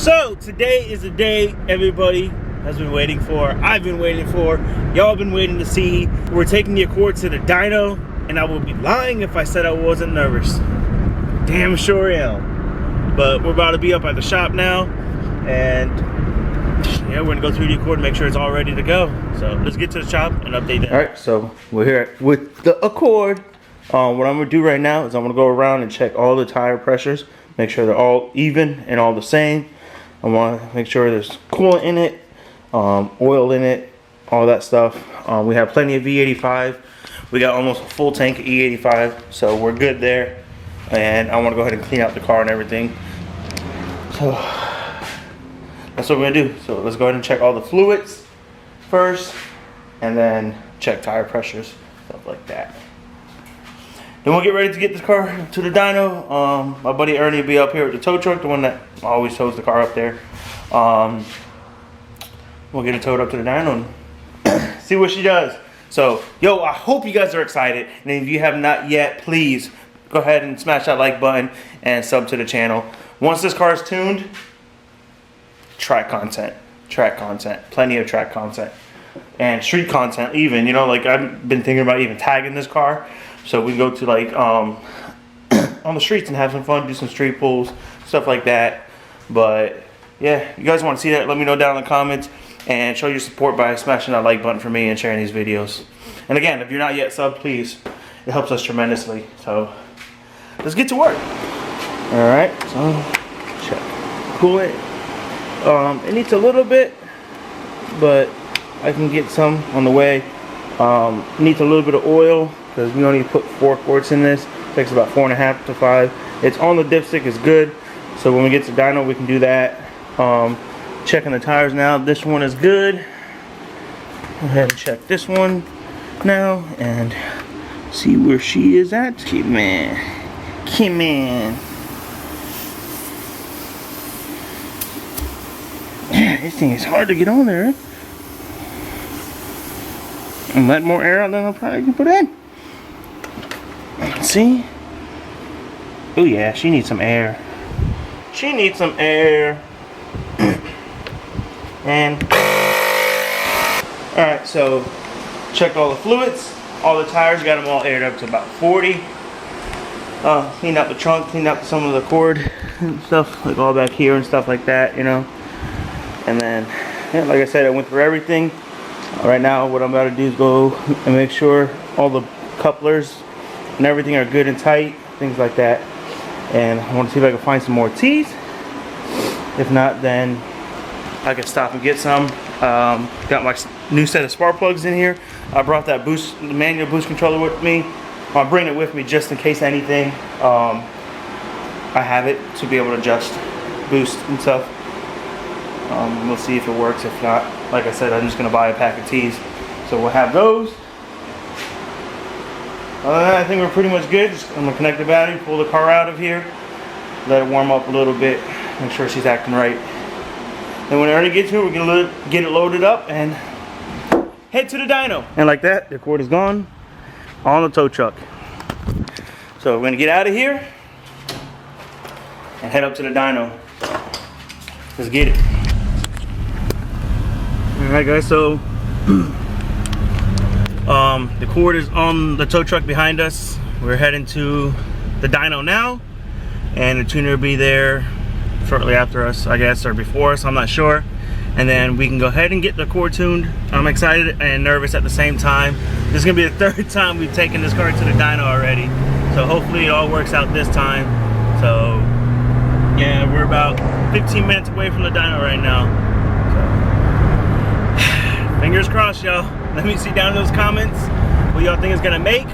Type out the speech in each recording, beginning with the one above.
So today is the day everybody has been waiting for. I've been waiting for. Y'all been waiting to see. We're taking the Accord to the dyno, and I would be lying if I said I wasn't nervous. Damn sure am. But we're about to be up at the shop now, and yeah, we're gonna go through the Accord and make sure it's all ready to go. So let's get to the shop and update that. All right, so we're here with the Accord. What I'm gonna do right now is I'm gonna go around and check all the tire pressures, make sure they're all even and all the same. I want to make sure there's coolant in it, oil in it, all that stuff. We have plenty of V85. We got almost a full tank of E85, so we're good there. And I want to go ahead and clean out the car and everything. So that's what we're gonna do. So let's go ahead and check all the fluids first, and then check tire pressures, stuff like that. Then we'll get ready to get this car to the dyno. My buddy Ernie will be up here with the tow truck, the one that always tows the car up there. We'll get it towed up to the dyno and see what she does. So, yo, I hope you guys are excited. And if you have not yet, please go ahead and smash that like button and sub to the channel. Once this car is tuned, track content, plenty of track content. And street content even, you know, like I've been thinking about even tagging this car. So we go to like on the streets and have some fun, do some street pulls, stuff like that. But yeah, you guys want to see that, let me know down in the comments, and show your support by smashing that like button for me and sharing these videos. And again, if you're not yet subbed, please, it helps us tremendously. So let's get to work. Alright, so check coolant. It needs a little bit, but I can get some on the way. It needs a little bit of oil, because we only put 4 quarts in this. It takes about 4.5 to 5. It's on the dipstick, it's good. So when we get to dyno, we can do that. Checking the tires now. This one is good. Go ahead and check this one now and see where she is at. Come on. Yeah, this thing is hard to get on there. And let more air out than I probably can put in. See? Oh yeah, she needs some air. She needs some air. And alright, so checked all the fluids, all the tires, got them all aired up to about 40. Cleaned out the trunk, cleaned out some of the cord and stuff, like all back here and stuff like that, you know. And then, yeah, like I said, I went through everything. Right now, what I'm about to do is go and make sure all the couplers and everything are good and tight, things like that. And I want to see if I can find some more T's. If not, then I can stop and get some. Got my new set of spark plugs in here. I brought that manual boost controller with me. I'll bring it with me just in case anything. I have it to be able to adjust boost and stuff. We'll see if it works. If not, like I said, I'm just gonna buy a pack of T's. So we'll have those. Other than that, I think we're pretty much good. I'm gonna connect the battery, pull the car out of here, let it warm up a little bit, make sure she's acting right. Then when Ernie gets here, we're gonna get it loaded up and head to the dyno. And like that, the Accord is gone on the tow truck. So we're gonna get out of here and head up to the dyno. Let's get it. Alright guys, so the Accord is on the tow truck behind us. We're heading to the dyno now, and the tuner will be there shortly after us, I guess, or before us, I'm not sure. And then we can go ahead and get the Accord tuned. I'm excited and nervous at the same time. This is gonna be the 3rd time we've taken this car to the dyno already, so hopefully it all works out this time. So yeah, we're about 15 minutes away from the dyno right now. So, fingers crossed, y'all. Let me see down in those comments what y'all think it's gonna make.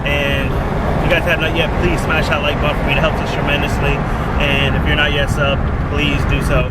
And if you guys have not yet, please smash that like button for me. It helps us tremendously. And if you're not yet subbed, please do so.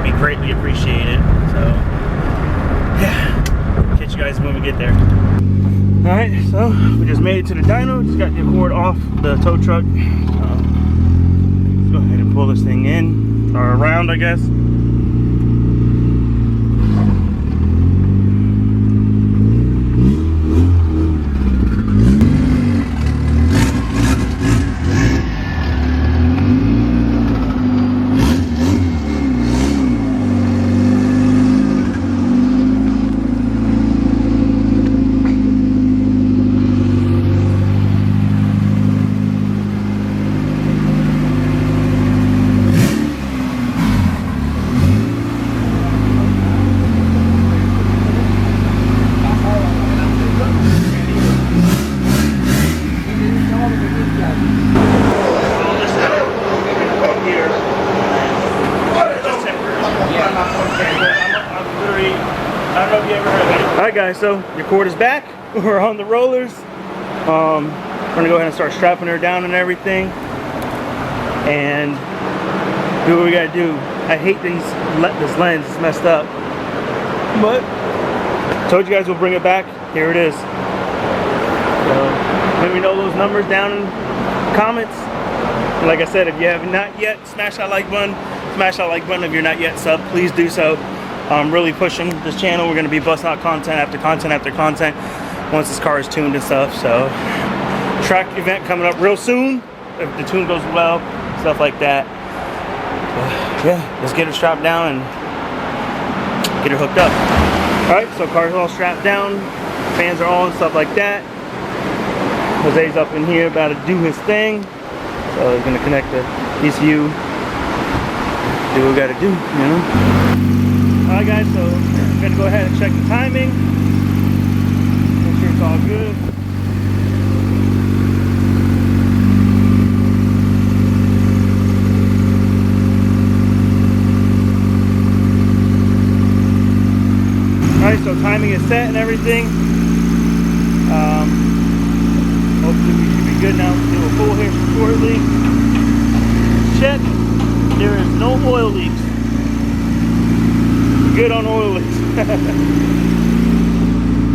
Be greatly appreciated. So yeah, catch you guys when we get there. Alright, so we just made it to the dyno. Just got the Accord off the tow truck. Let's go ahead and pull this thing in, or around, I guess. don't know if you ever heard of it. Alright guys, so your cord is back. We're on the rollers. We're gonna go ahead and start strapping her down and everything. And do what we gotta do. I hate this lens, it's messed up. But I told you guys we'll bring it back. Here it is. So let me know those numbers down in the comments. And like I said, if you have not yet, smash that like button. Smash that like button if you're not yet sub. Please do so. I'm really pushing this channel. We're gonna be busting out content after content after content once this car is tuned and stuff. So track event coming up real soon if the tune goes well, stuff like that. Yeah, let's get her strapped down and get her hooked up. Alright, so car's all strapped down, fans are on, stuff like that. Jose's up in here about to do his thing. So he's gonna connect the ECU, do what we gotta do, you know. Alright guys, so I'm gonna go ahead and check the timing. Make sure it's all good. Alright, so timing is set and everything. Hopefully we should be good now. Do a full here shortly. Check. There is no oil leaks. Good on oil leaks.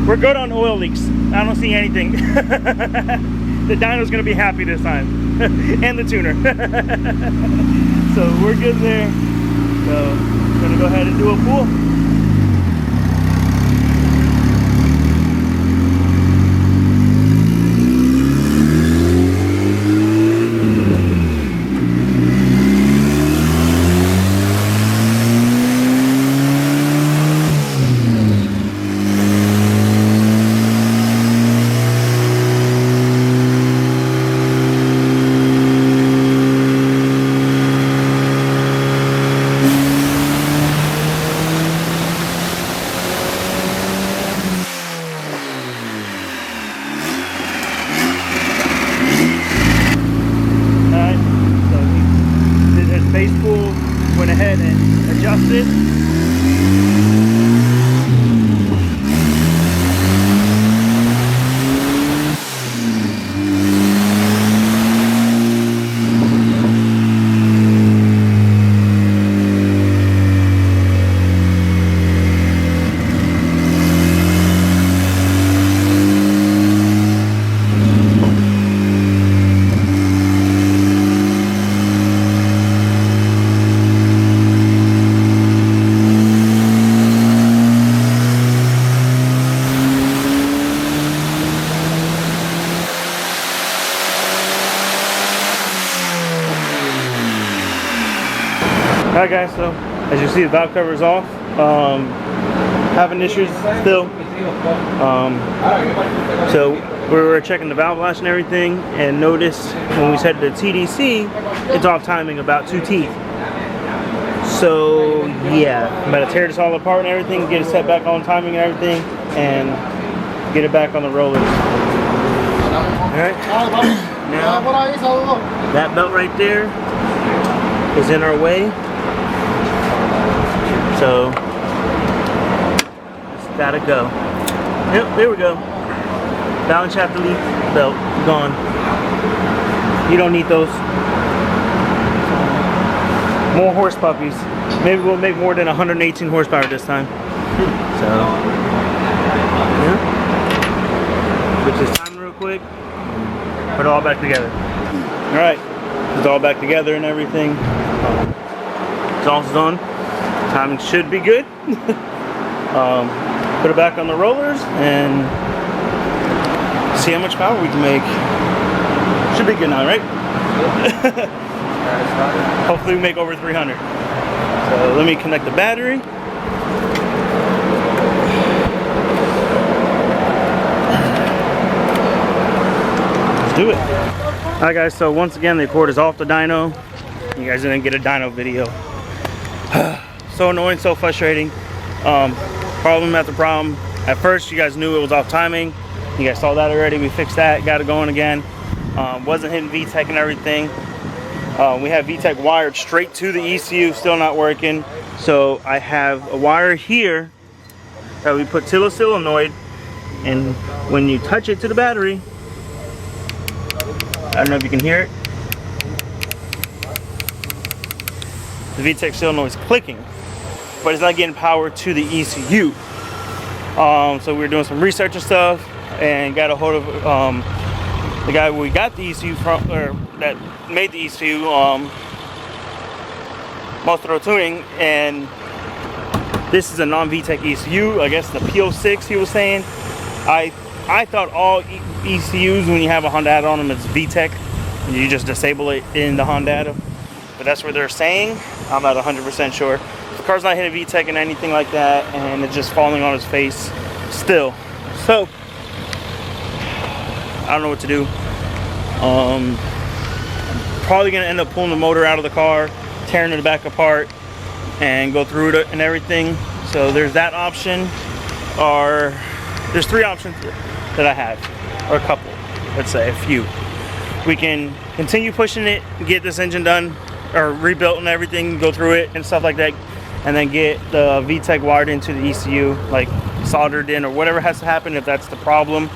We're good on oil leaks. I don't see anything. The dyno's gonna be happy this time. And the tuner. So we're good there. So I'm gonna go ahead and do a full. Went ahead and adjusted. Alright guys, so as you see the valve cover is off. Having issues still. So we were checking the valve latch and everything and noticed when we set the TDC, it's off timing about 2 teeth. So yeah, I'm about to tear this all apart and everything, get it set back on timing and everything, and get it back on the rollers. Alright, now that belt right there is in our way. So it's gotta go. Yep, there we go. Balance shaft delete belt gone. You don't need those. More horse puppies. Maybe we'll make more than 118 horsepower this time. So yeah. Switch this timing real quick. Put it all back together. Alright. It's all back together and everything. Exhaust is on. Timing should be good. Put it back on the rollers and see how much power we can make. Should be good now, right? Hopefully we make over 300. So let me connect the battery. Let's do it. Alright guys, so once again the cord is off the dyno. You guys didn't get a dyno video. So annoying, so frustrating. Problem after problem. At first you guys knew it was off timing. You guys saw that already. We fixed that, got it going again. Wasn't hitting VTEC and everything. We have VTEC wired straight to the ECU, still not working. So I have a wire here that we put solenoid, and when you touch it to the battery, I don't know if you can hear it, the VTEC solenoid is clicking, but it's not getting power to the ECU. So we were doing some research and stuff, and got a hold of the guy we got the ECU from, or that made the ECU, Most Auto Tuning, and this is a non-VTEC ECU. I guess the P06 he was saying. I thought all ECUs, when you have a Honda on them, it's VTEC, and you just disable it in the Honda. But that's what they're saying. I'm not 100% sure. The car's not hitting VTEC and anything like that, and it's just falling on his face still. So I don't know what to do. I'm probably gonna end up pulling the motor out of the car, tearing it back apart, and go through it and everything. So there's that option, or there's three options that I have, or a couple, let's say a few. We can continue pushing it, get this engine done, or rebuilt and everything, go through it and stuff like that, and then get the VTEC wired into the ECU, like soldered in or whatever has to happen if that's the problem,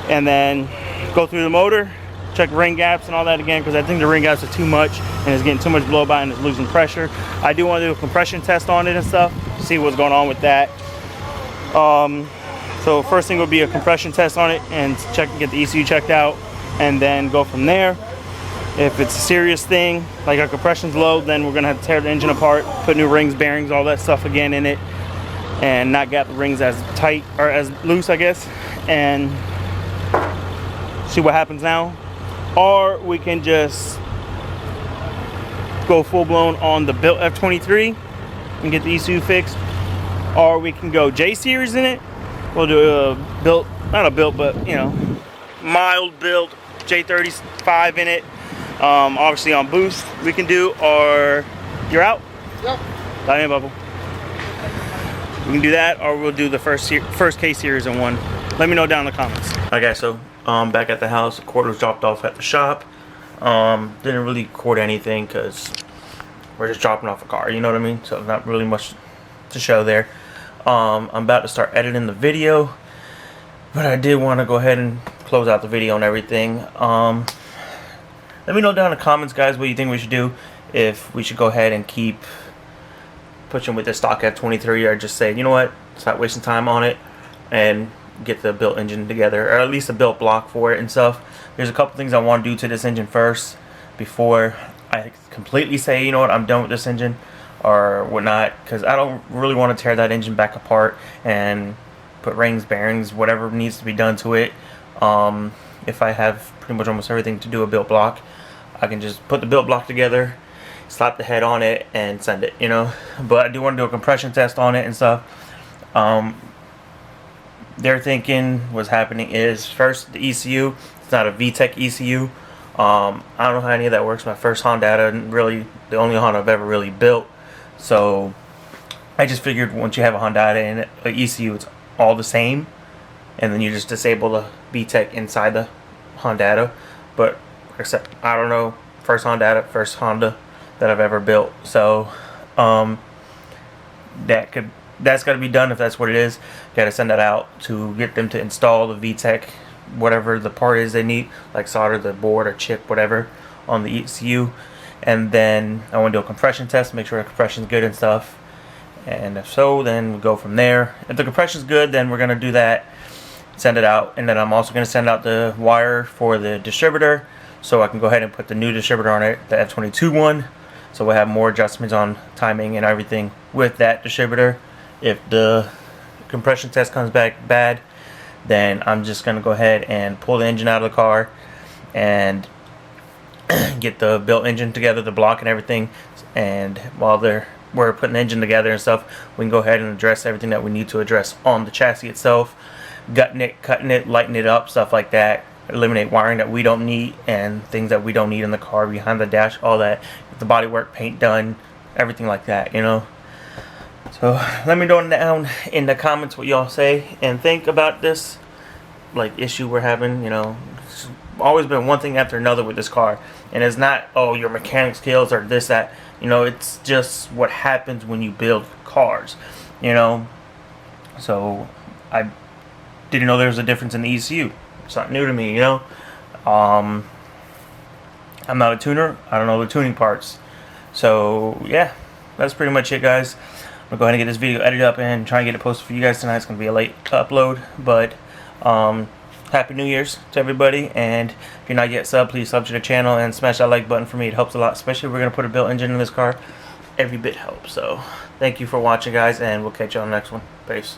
and then go through the motor, check ring gaps and all that again, because I think the ring gaps are too much and it's getting too much blow by and it's losing pressure. I do want to do a compression test on it and stuff, see what's going on with that. So first thing will be a compression test on it and get the ECU checked out, and then go from there. If it's a serious thing, like our compression's low, then we're gonna have to tear the engine apart, put new rings, bearings, all that stuff again in it, and not gap the rings as tight, or as loose, I guess, and see what happens now. Or we can just go full-blown on the built F23 and get the ECU fixed, or we can go J-series in it. We'll do a built, not a built, but you know, mild built J35 in it. Obviously on boost we can do, or you're out? Yep. Diane bubble. We can do that, or we'll do the first K series in one. Let me know down in the comments. Okay, so back at the house, the cord was dropped off at the shop. Didn't really cord anything because we're just dropping off a car, you know what I mean? So not really much to show there. I'm about to start editing the video, but I did want to go ahead and close out the video and everything. Let me know down in the comments, guys, what you think we should do. If we should go ahead and keep pushing with the stock F23, or just say, you know what, stop wasting time on it and get the built engine together, or at least a built block for it and stuff. There's a couple things I want to do to this engine first before I completely say, you know what, I'm done with this engine or whatnot, because I don't really want to tear that engine back apart and put rings, bearings, whatever needs to be done to it. If I have pretty much almost everything to do a built block, I can just put the built block together, slap the head on it, and send it, you know. But I do want to do a compression test on it and stuff. Their thinking, what's happening is, first, the ECU, it's not a VTEC ECU. I don't know how any of that works. My first Honda, and really the only Honda I've ever really built. So I just figured once you have a Honda and an ECU, it's all the same, and then you just disable the VTEC inside the Honda. But except, I don't know, first Honda that I've ever built. So that's got to be done if that's what it is. Got to send that out to get them to install the VTEC, whatever the part is they need, like solder the board or chip, whatever, on the ECU. And then I want to do a compression test, make sure the compression's good and stuff. And if so, then we go from there. If the compression's good, then we're going to do that, send it out. And then I'm also going to send out the wire for the distributor, so I can go ahead and put the new distributor on it, the F22 one. So we'll have more adjustments on timing and everything with that distributor. If the compression test comes back bad, then I'm just going to go ahead and pull the engine out of the car and get the built engine together, the block and everything. And while we're putting the engine together and stuff, we can go ahead and address everything that we need to address on the chassis itself, gutting it, cutting it, lighting it up, stuff like that. Eliminate wiring that we don't need and things that we don't need in the car, behind the dash, all that. Get the bodywork, paint done, everything like that, you know. So let me know down in the comments what y'all say and think about this like issue we're having. You know, it's always been one thing after another with this car, and it's not, oh, your mechanic skills or this, that, you know. It's just what happens when you build cars, you know. So I didn't know there was a difference in the ECU. It's not new to me, you know. I'm not a tuner. I don't know the tuning parts. So yeah, that's pretty much it, guys. I'm gonna go ahead and get this video edited up and try and get it posted for you guys tonight. It's gonna be a late upload, but Happy New Year's to everybody, and if you're not yet subbed, please sub to the channel and smash that like button for me. It helps a lot, especially if we're gonna put a built engine in this car. Every bit helps. So thank you for watching, guys, and we'll catch you on the next one. Peace.